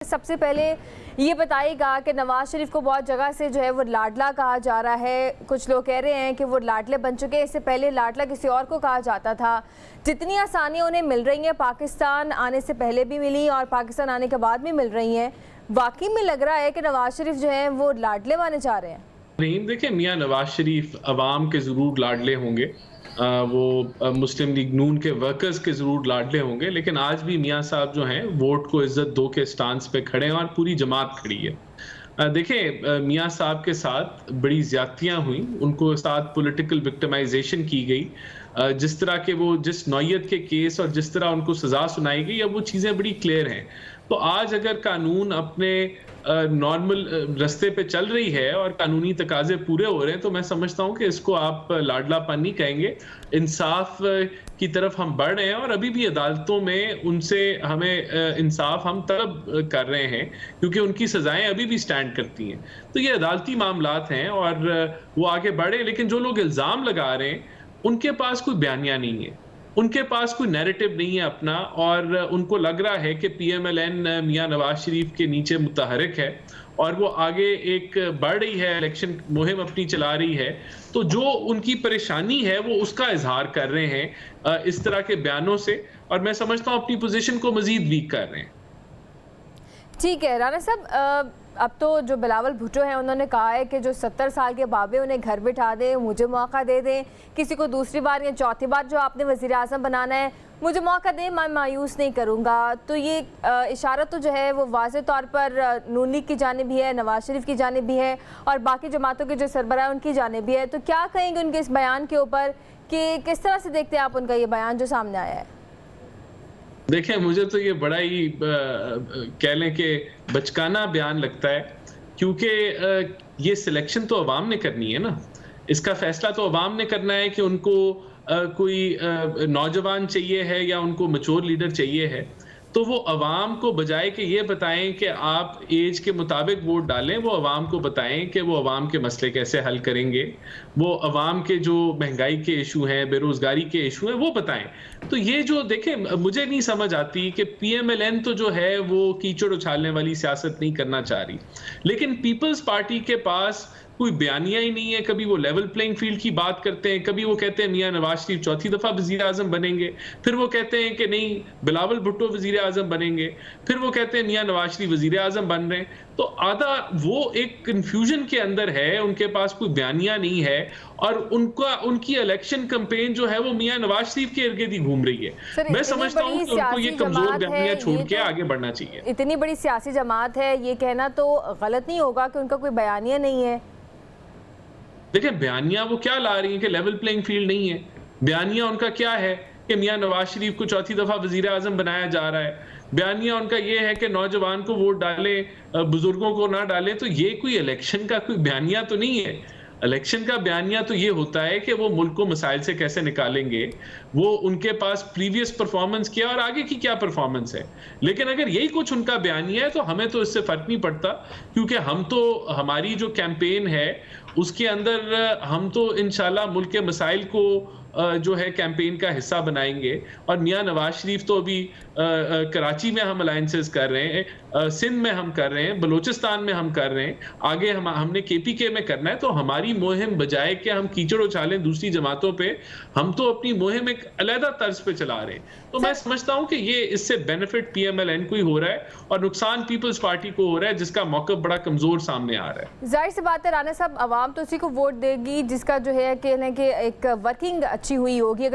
सबसे पहले ये बताइएगा कि नवाज शरीफ को बहुत जगह से जो है वो लाडला कहा जा रहा है। कुछ लोग कह रहे हैं कि वो लाडले बन चुके हैं, इससे पहले लाडला किसी और को कहा जाता था। जितनी आसानियां उन्हें मिल रही हैं, पाकिस्तान आने से पहले भी मिली और पाकिस्तान आने के बाद भी मिल रही हैं, वाकई में लग रहा है कि नवाज शरीफ जो है वो लाडले बने जा रहे हैं। नहीं, देखिए मियाँ नवाज शरीफ अवाम के ज़रूर लाडले होंगे। वो मुस्लिम लीग नून के वर्कर्स के ज़रूर लाडले होंगे, लेकिन आज भी मियाँ साहब जो हैं वोट को इज्जत दो के स्टांस पे खड़े हैं और पूरी जमात खड़ी है। देखिए मियाँ साहब के साथ बड़ी ज़्यादतियाँ हुई, उनको साथ पॉलिटिकल विक्टिमाइजेशन की गई। जिस तरह के वो जिस नौयत के केस और जिस तरह उनको सज़ा सुनाई गई, अब वो चीज़ें बड़ी क्लियर हैं। तो आज अगर कानून अपने नॉर्मल रास्ते पे चल रही है और कानूनी तकाजे पूरे हो रहे हैं, तो मैं समझता हूं कि इसको आप लाडलापन नहीं कहेंगे। इंसाफ की तरफ हम बढ़ रहे हैं और अभी भी अदालतों में उनसे हमें इंसाफ हम तलब कर रहे हैं, क्योंकि उनकी सजाएं अभी भी स्टैंड करती हैं। तो ये अदालती मामलात हैं और वो आगे बढ़े, लेकिन जो लोग इल्ज़ाम लगा रहे हैं उनके पास कोई बयानिया नहीं है, उनके पास कोई नैरेटिव नहीं है अपना, और उनको लग रहा है कि पीएमएलएन मियां नवाज शरीफ के नीचे मुतहरिक है और वो आगे एक बढ़ रही है, इलेक्शन मुहिम अपनी चला रही है। तो जो उनकी परेशानी है वो उसका इजहार कर रहे हैं इस तरह के बयानों से, और मैं समझता हूं अपनी पोजीशन को मजीद वीक कर रहे हैं। ठीक है राना साहब, अब तो जो बिलावल भुट्टो हैं उन्होंने कहा है कि जो 70 साल के बाबे उन्हें घर बिठा दें, मुझे मौका दे दें, किसी को दूसरी बार या चौथी बार जो आपने वज़ीर आज़म बनाना है मुझे मौका दें, मैं मायूस नहीं करूंगा। तो ये इशारा तो जो है वो वाज़े तौर पर नून लीग की जानिब भी है, नवाज शरीफ की जानिब भी है और बाकी जमातों के जो सरबराह है उनकी जानिब भी है। तो क्या कहेंगे उनके इस बयान के ऊपर कि किस तरह से देखते हैं आप उनका ये बयान जो सामने आया है? देखिए मुझे तो ये बड़ा ही कह लें कि बचकाना बयान लगता है, क्योंकि ये सिलेक्शन तो अवाम ने करनी है ना। इसका फैसला तो अवाम ने करना है कि उनको कोई नौजवान चाहिए है या उनको मैच्योर लीडर चाहिए है। तो वो अवाम को बजाय कि ये बताएं कि आप एज के मुताबिक वोट डालें, वो अवाम को बताएं कि वो अवाम के मसले कैसे हल करेंगे, वो अवाम के जो महंगाई के इशू हैं, बेरोजगारी के इशू हैं, वो बताएं। तो ये जो देखें, मुझे नहीं समझ आती कि पीएमएलएन तो जो है वो कीचड़ उछालने वाली सियासत नहीं करना चाह रही, लेकिन पीपल्स पार्टी के पास कोई बयानिया ही नहीं है। कभी वो लेवल प्लेइंग फील्ड की बात करते हैं, कभी वो कहते हैं मियां नवाज शरीफ चौथी दफा वजीर आजम बनेंगे, फिर वो कहते हैं कि नहीं बिलावल भुट्टो वजीर आजम बनेंगे, फिर वो कहते हैं मियां नवाज शरीफ वजीर आजम बन रहे हैं। तो आधा वो एक कंफ्यूजन के अंदर है, उनके पास कोई बयानिया नहीं है और उनकी इलेक्शन कैंपेन जो है वो मियां नवाज शरीफ के इर्द गिर्द ही घूम रही है। मैं समझता हूं कि उनको ये कमजोर बयानिया छोड़ के आगे बढ़ना चाहिए। इतनी बड़ी सियासी जमात है, ये कहना तो गलत नहीं होगा कि उनका कोई बयानिया नहीं है। देखिए बयानिया वो क्या ला रही है कि लेवल प्लेइंग फील्ड नहीं है। बयानिया उनका क्या है कि मियां नवाज शरीफ को चौथी दफा वजीर आजम बनाया जा रहा है। बयानिया उनका ये है कि नौजवान को वोट डालें, बुजुर्गों को ना डालें। तो ये कोई इलेक्शन का कोई बयानिया तो नहीं है। इलेक्शन का बयानिया तो ये होता है कि वो मुल्क को मसाइल से कैसे निकालेंगे, वो उनके पास प्रीवियस परफॉर्मेंस क्या और आगे की क्या परफॉर्मेंस है। लेकिन अगर यही कुछ उनका बयानिया है तो हमें तो इससे फर्क नहीं पड़ता, क्योंकि हम तो हमारी जो कैंपेन है उसके अंदर हम तो इंशाल्लाह मुल्क के मसाइल को जो है कैंपेन का हिस्सा बनाएंगे। और मियां नवाज शरीफ तो अभी कराची में हम अलायंसेस कर रहे हैं, सिंध में हम कर रहे हैं, बलूचिस्तान में हम कर रहे हैं, आगे हमने केपीके में करना है। तो हमारी मुहिम बजाय कि हम कीचड़ उछालें दूसरी जमातों पे, हम तो अपनी मुहिम एक अलहदा तर्ज पे चला रहे हैं। तो मैं समझता हूं कि ये इससे बेनिफिट पीएमएलएन को ही हो रहा है और नुकसान पीपल्स पार्टी को हो रहा है, जिसका मौक़िफ़ बड़ा कमजोर सामने आ रहा है। जाहिर सी बात है राना साहब, अवाम तो उसी को वोट देगी जिसका जो है कि एक वर्किंग अच्छी हुई होगी।